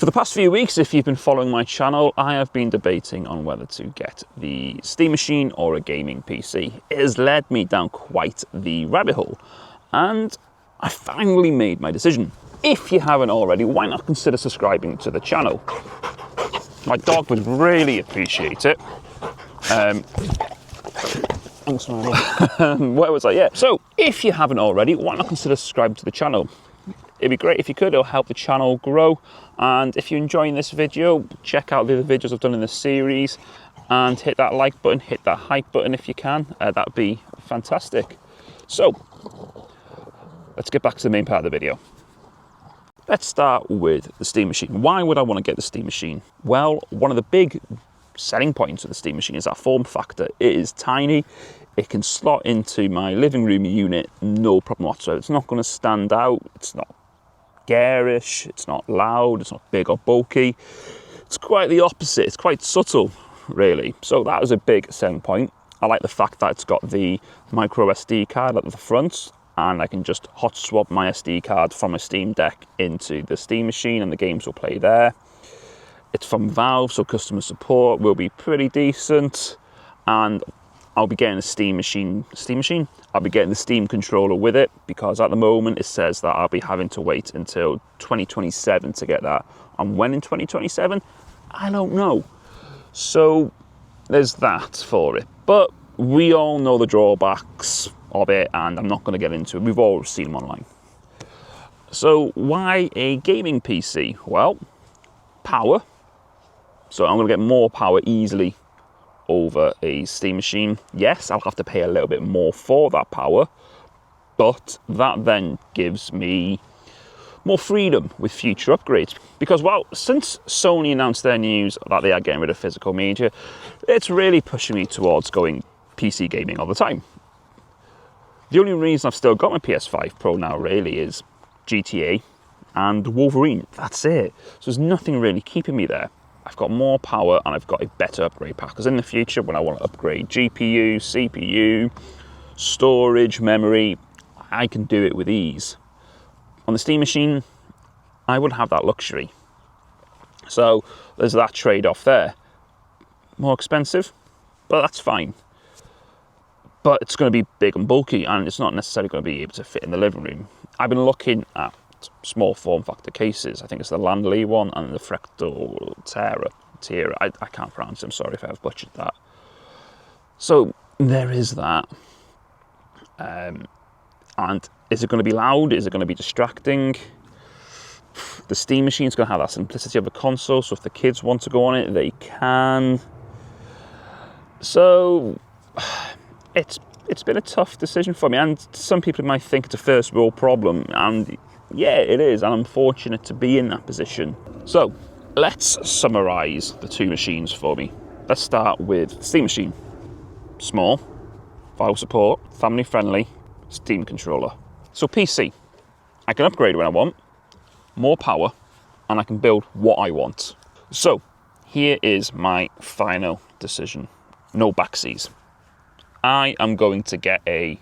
For the past few weeks, if you've been following my channel, I have been debating on whether to get the Steam Machine or a gaming PC. It has led me down quite the rabbit hole, and I finally made my decision. If you haven't already, why not consider subscribing to the channel? My dog would really appreciate it. Where was I? Yeah. So, if you haven't already, why not consider subscribing to the channel? It'd be great if you could. It'll help the channel grow. And if you're enjoying this video, check out the other videos I've done in this series and hit that like button, hit that hype button if you can. That'd be fantastic. So, let's get back to the main part of the video. Let's start with the Steam Machine. Why would I want to get the Steam Machine? Well, one of the big selling points of the Steam Machine is that form factor. It is tiny. It can slot into my living room unit, no problem whatsoever. It's not going to stand out. It's not garish. It's not loud. It's not big or bulky. It's quite the opposite. It's quite subtle, really. So that was a big selling point. I like the fact that it's got the micro SD card at the front, and I can just hot swap my SD card from a Steam Deck into the Steam Machine and the games will play there. It's from Valve, so customer support will be pretty decent, and I'll be getting a Steam Machine. I'll be getting the Steam controller with it, because at the moment it says that I'll be having to wait until 2027 to get that. And when in 2027? I don't know. So there's that for it. But we all know the drawbacks of it, and I'm not going to get into it. We've all seen them online. So why a gaming PC? Well, power. So I'm going to get more power easily over a Steam Machine. Yes, I'll have to pay a little bit more for that power, but that then gives me more freedom with future upgrades. Because, well, since Sony announced their news that they are getting rid of physical media, it's really pushing me towards going PC gaming all the time. The only reason I've still got my PS5 Pro now really is GTA and Wolverine. That's it. So there's nothing really keeping me there. I've got more power and I've got a better upgrade pack, because in the future when I want to upgrade GPU, CPU, storage, memory, I can do it with ease. On the Steam Machine, I wouldn't have that luxury. So there's that trade-off there. More expensive, but that's fine. But it's going to be big and bulky, and it's not necessarily going to be able to fit in the living room. I've been looking at small form factor cases. I think it's the Landley one and the Fractal Tira. I can't pronounce it. I'm sorry if I've butchered that. So there is that. And is it going to be loud? Is it going to be distracting? The Steam Machine is going to have that simplicity of a console, so if the kids want to go on it, they can. So it's been a tough decision for me, and some people might think it's a first world problem, and yeah, it is, and I'm fortunate to be in that position. So let's summarise the two machines for me. Let's start with the Steam Machine. Small, file support, family friendly, Steam controller. So PC, I can upgrade when I want, more power, and I can build what I want. So here is my final decision. No backseas. I am going to get a